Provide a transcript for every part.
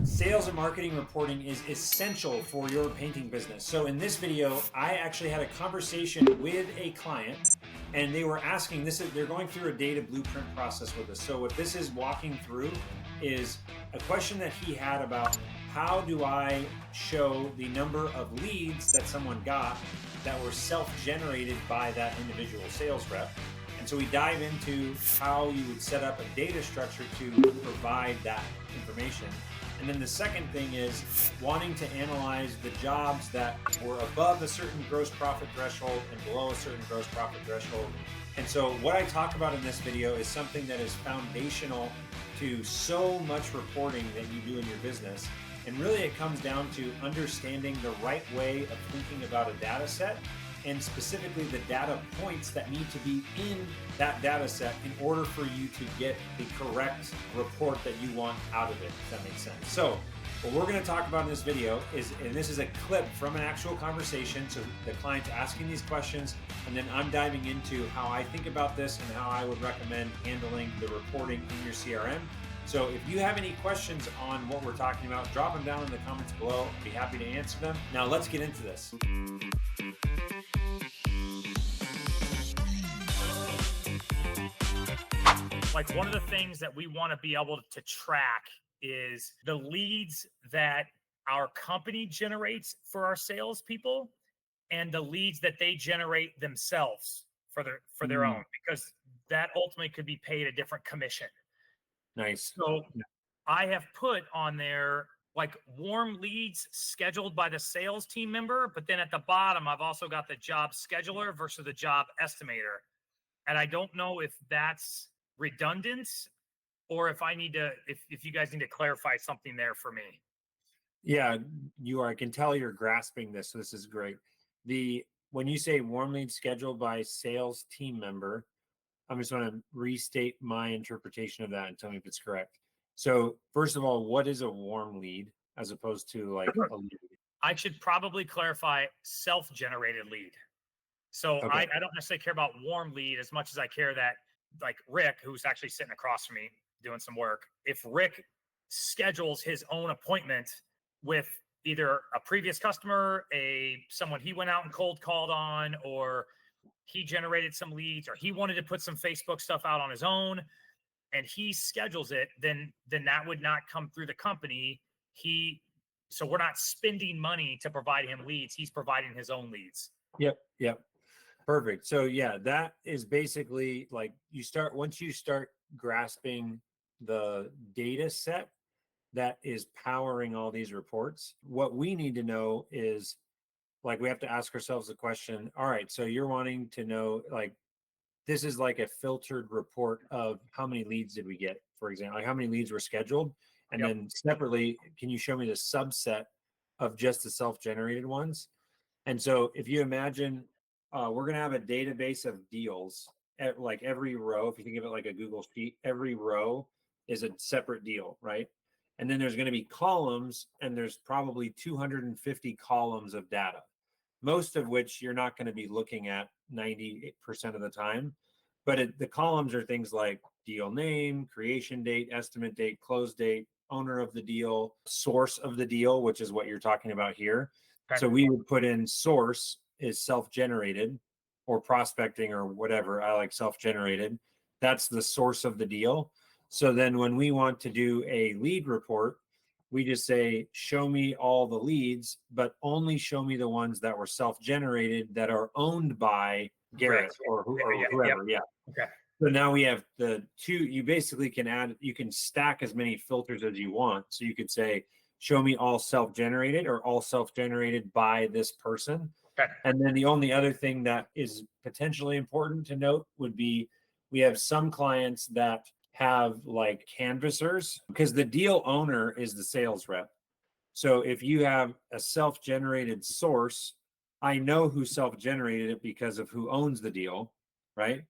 Sales and marketing reporting is essential for your painting business. So in this video, I actually had a conversation with a client and they were asking they're going through a data blueprint process with us. So what this is walking through is a question that he had about how do I show the number of leads that someone got that were self-generated by that individual sales rep. And so we dive into how you would set up a data structure to provide that information. And then the second thing is wanting to analyze the jobs that were above a certain gross profit threshold and below a certain gross profit threshold. And so what I talk about in this video is something that is foundational to so much reporting that you do in your business. And really it comes down to understanding the right way of thinking about a data set, and specifically the data points that need to be in that data set in order for you to get the correct report that you want out of it, if that makes sense. So what we're gonna talk about in this video is, and this is a clip from an actual conversation, so the client's asking these questions, and then I'm diving into how I think about this and how I would recommend handling the reporting in your CRM. So if you have any questions on what we're talking about, drop them down in the comments below. I'd be happy to answer them. Now let's get into this. Like, one of the things that we want to be able to track is the leads that our company generates for our salespeople and the leads that they generate themselves for their own, because that ultimately could be paid a different commission. Nice. So I have put on there like warm leads scheduled by the sales team member, but then at the bottom, I've also got the job scheduler versus the job estimator. And I don't know if that's redundant or if I need to, if you guys need to clarify something there for me. Yeah, you are. I can tell you're grasping this. So this is great. When you say warm lead scheduled by sales team member, I'm just going to restate my interpretation of that and tell me if it's correct. So first of all, what is a warm lead as opposed to like a lead? I should probably clarify self-generated lead. So okay. I don't necessarily care about warm lead as much as I care that, like, Rick, who's actually sitting across from me doing some work, if Rick schedules his own appointment with either a previous customer, someone he went out and cold called on, or he generated some leads, or he wanted to put some Facebook stuff out on his own, and he schedules it, then that would not come through the company. So we're not spending money to provide him leads. He's providing his own leads. Yep. Perfect. So yeah, that is basically like once you start grasping the data set that is powering all these reports, what we need to know is, like, we have to ask ourselves the question, all right, so you're wanting to know, like, this is like a filtered report of how many leads did we get, for example, like how many leads were scheduled. And then separately, can you show me the subset of just the self-generated ones? And so if you imagine, we're going to have a database of deals at like every row. If you think of it like a Google sheet, every row is a separate deal, right? And then there's going to be columns, and there's probably 250 columns of data, most of which you're not going to be looking at 98% of the time. But the columns are things like deal name, creation date, estimate date, close date, owner of the deal, source of the deal, which is what you're talking about here. Okay. So we would put in source is self-generated, or prospecting, or whatever. I like self-generated. That's the source of the deal. So then when we want to do a lead report, we just say, show me all the leads, but only show me the ones that were self-generated that are owned by Garrett or whoever. Yeah. Okay. So now we have the two. You basically you can stack as many filters as you want. So you could say, show me all self-generated, or all self-generated by this person. Okay. And then the only other thing that is potentially important to note would be, we have some clients that have like canvassers, because the deal owner is the sales rep. So if you have a self-generated source, I know who self-generated it because of who owns the deal, right?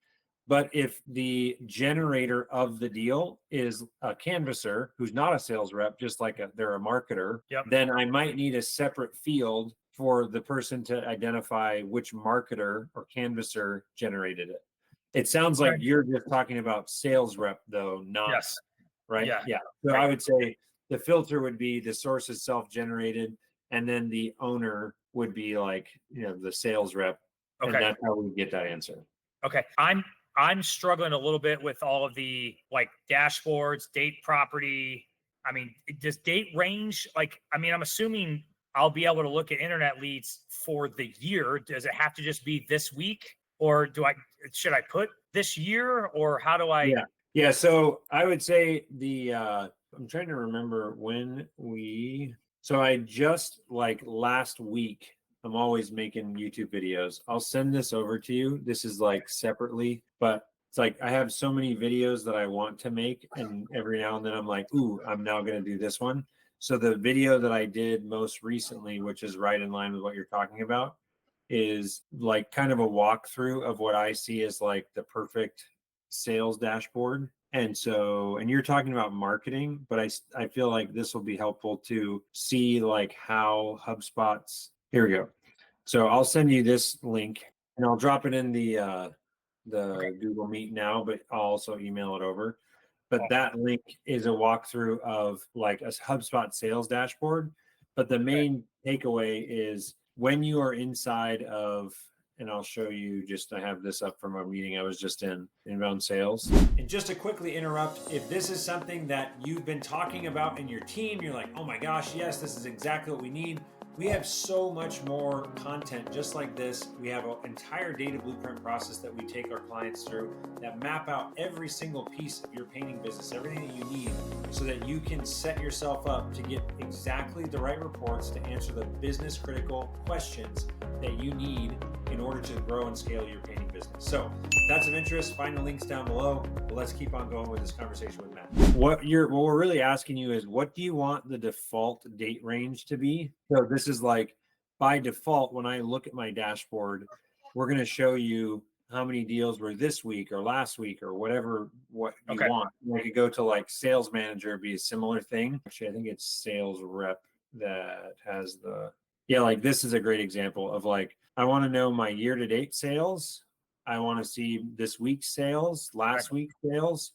But if the generator of the deal is a canvasser who's not a sales rep, just like they're a marketer, then I might need a separate field for the person to identify which marketer or canvasser generated it. It sounds like you're just talking about sales rep, though, not right. Yeah. So I would say the filter would be the source is self-generated, and then the owner would be like, the sales rep. Okay. And that's how we get that answer. Okay. I'm struggling a little bit with all of the like dashboards, date property. I mean, does date range? Like, I mean, I'm assuming I'll be able to look at internet leads for the year. Does it have to just be this week, or should I put this year, or how do I? Yeah. So I would say I'm trying to remember so I just like last week, I'm always making YouTube videos. I'll send this over to you. This is like separately, but it's like I have so many videos that I want to make, and every now and then I'm like, ooh, I'm now going to do this one. So the video that I did most recently, which is right in line with what you're talking about, is like kind of a walkthrough of what I see as like the perfect sales dashboard. And you're talking about marketing, but I feel like this will be helpful to see like how here we go. So I'll send you this link, and I'll drop it in the Google Meet now, but I'll also email it over. But that link is a walkthrough of like a HubSpot sales dashboard. But the main takeaway is when you are inside of, and I'll show you I have this up from a meeting I was just in inbound sales. And just to quickly interrupt, if this is something that you've been talking about in your team, you're like, oh my gosh, yes, this is exactly what we need. We have so much more content just like this. We have an entire data blueprint process that we take our clients through that map out every single piece of your painting business, everything that you need, so that you can set yourself up to get exactly the right reports to answer the business critical questions that you need in order to grow and scale your painting business. So if that's of interest, find the links down below. But let's keep on going with this conversation with Matt. What we're really asking you is, what do you want the default date range to be? So this is like by default, when I look at my dashboard, we're going to show you how many deals were this week or last week or what you want. We could go to like sales manager, be a similar thing. Actually, I think it's sales rep that has like this is a great example of like, I want to know my year-to-date sales. I want to see this week's sales, last week's sales.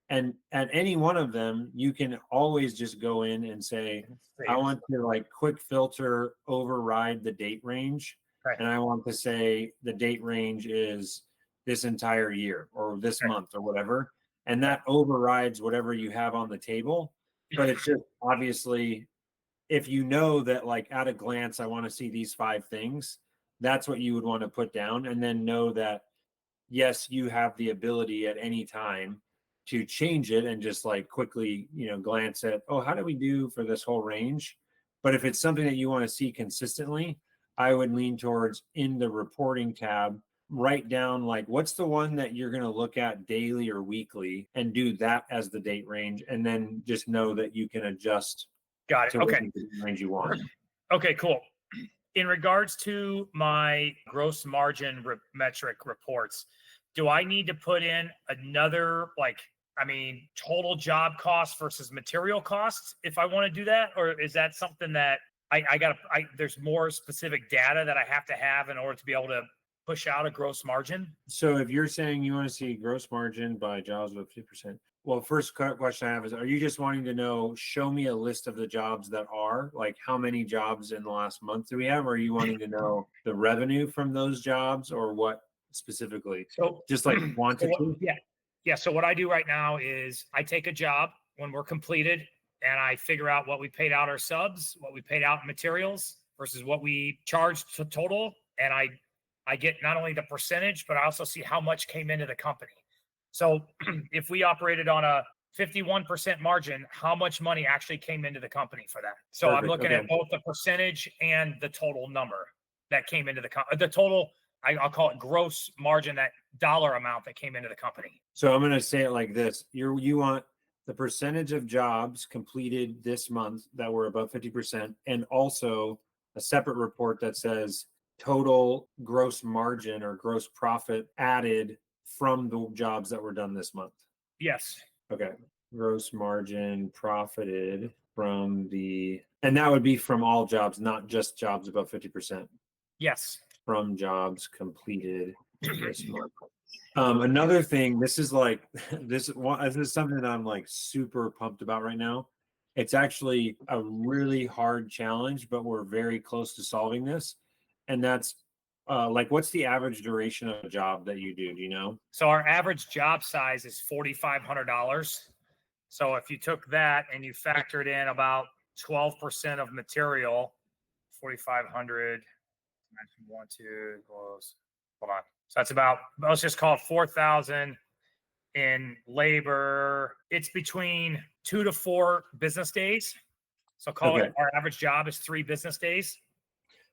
And at any one of them, you can always just go in and say, I want to like quick filter, override the date range. And I want to say the date range is this entire year or this month or whatever. And that overrides whatever you have on the table. But it's just obviously, if you know that like at a glance, I want to see these 5 things, that's what you would want to put down. And then know that, yes, you have the ability at any time to change it and just like quickly, glance at, oh, how do we do for this whole range? But if it's something that you want to see consistently, I would lean towards in the reporting tab, write down like, what's the one that you're going to look at daily or weekly and do that as the date range. And then just know that you can adjust. Got it. Okay. Range you want. Okay, cool. In regards to my gross margin metric reports, do I need to put in another, total job cost versus material costs if I want to do that? Or is that something that there's more specific data that I have to have in order to be able to push out a gross margin? So if you're saying you want to see gross margin by jobs of 50%, well, first question I have is, are you just wanting to know, show me a list of the jobs that are, like how many jobs in the last month do we have? Or are you wanting to know the revenue from those jobs or what specifically? So just like quantity? Yeah. So what I do right now is I take a job when we're completed and I figure out what we paid out our subs, what we paid out in materials versus what we charged to total. And I get not only the percentage, but I also see how much came into the company. So if we operated on a 51% margin, how much money actually came into the company for that? So perfect. I'm looking at both the percentage and the total number that came into the total, I'll call it gross margin, that dollar amount that came into the company. So I'm going to say it like this. You want the percentage of jobs completed this month that were above 50%, and also a separate report that says total gross margin or gross profit added from the jobs that were done this month. Yes. Okay. Gross margin profited from and that would be from all jobs, not just jobs above 50%. Yes. From jobs completed this month. Another thing, this is something that I'm like super pumped about right now. It's actually a really hard challenge, but we're very close to solving this. And that's like, what's the average duration of a job that you do? Do you know? So our average job size is $4,500. So if you took that and you factored in about 12% of material, 4,500, one, two, close. Hold on. So that's about, let's just call it 4,000 in labor. It's between 2 to 4 business days. So call it, our average job is 3 business days.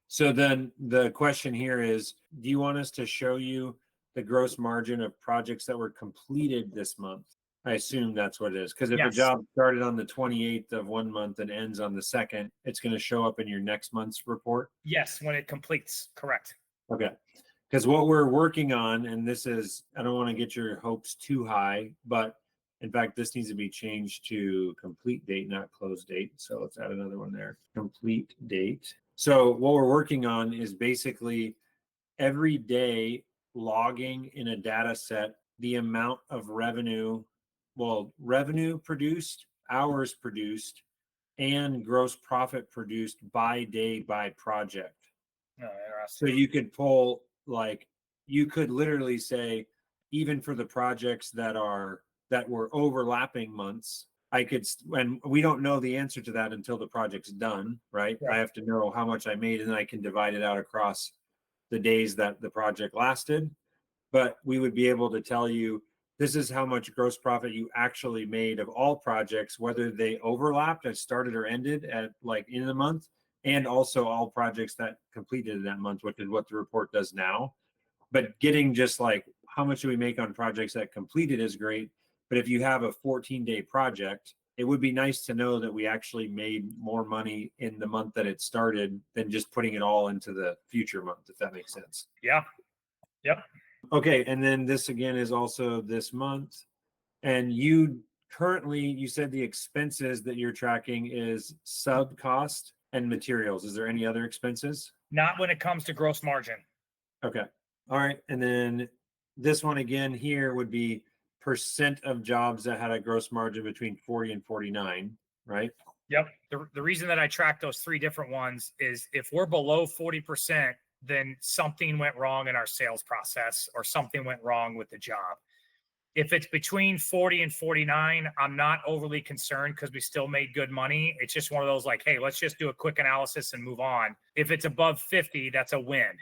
So then the question here is, do you want us to show you the gross margin of projects that were completed this month? I assume that's what it is. Because if a job started on the 28th of one month and ends on the 2nd, it's going to show up in your next month's report? Yes, when it completes. Correct. Okay. Because what we're working on, and this is, I don't want to get your hopes too high, but in fact, this needs to be changed to complete date, not close date. So let's add another one there. Complete date. So what we're working on is basically every day logging in a data set the amount of revenue, revenue produced, hours produced, and gross profit produced by day by project. Oh, so you could pull, like, you could literally say, even for the projects that were overlapping months, I could, and we don't know the answer to that until the project's done, right? I have to know how much I made, and then I can divide it out across the days that the project lasted. But we would be able to tell you, this is how much gross profit you actually made of all projects, whether they overlapped and started or ended at like in the month, and also all projects that completed in that month, which is what the report does now. But getting just like how much do we make on projects that completed is great. But if you have a 14-day project, it would be nice to know that we actually made more money in the month that it started than just putting it all into the future month, if that makes sense. Yeah. Yep. Okay. And then this again is also this month. And you currently, you said the expenses that you're tracking is sub cost and materials. Is there any other expenses? Not when it comes to gross margin. Okay. All right. And then this one again here would be percent of jobs that had a gross margin between 40 and 49, right? Yep. The reason that I track those 3 different ones is if we're below 40%, then something went wrong in our sales process or something went wrong with the job. If it's between 40 and 49, I'm not overly concerned because we still made good money. It's just one of those like, hey, let's just do a quick analysis and move on. If it's above 50, that's a win.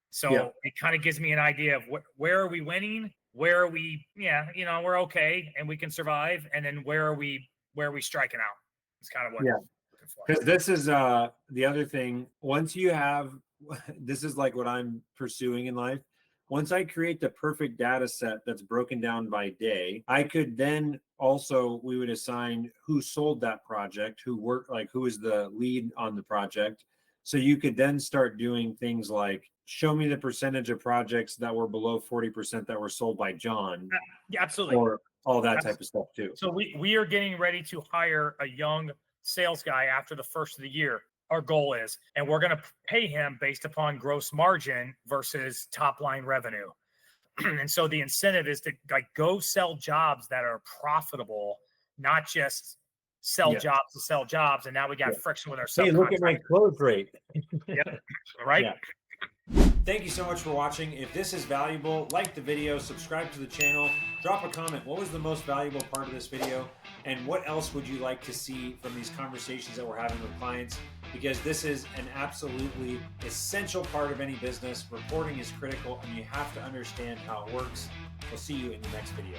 So it kind of gives me an idea of where are we winning? Where are we? Yeah, we're okay and we can survive. And then where are we striking out? It's kind of what I'm looking for. Because this is the other thing. Once you have, this is like what I'm pursuing in life. Once I create the perfect data set that's broken down by day, I could then also, we would assign who sold that project, who is the lead on the project. So you could then start doing things like show me the percentage of projects that were below 40% that were sold by John. Yeah, absolutely. Or all that type of stuff too. So we are getting ready to hire a young sales guy after the first of the year. Our goal is, and we're going to pay him based upon gross margin versus top line revenue. And so the incentive is to like go sell jobs that are profitable, not just sell jobs to sell jobs. And now we got friction with our subcontractors. Hey, look at my close rate. Right. Thank you so much for watching. If this is valuable, like the video, subscribe to the channel, drop a comment. What was the most valuable part of this video? And what else would you like to see from these conversations that we're having with clients? Because this is an absolutely essential part of any business. Reporting is critical and you have to understand how it works. We'll see you in the next video.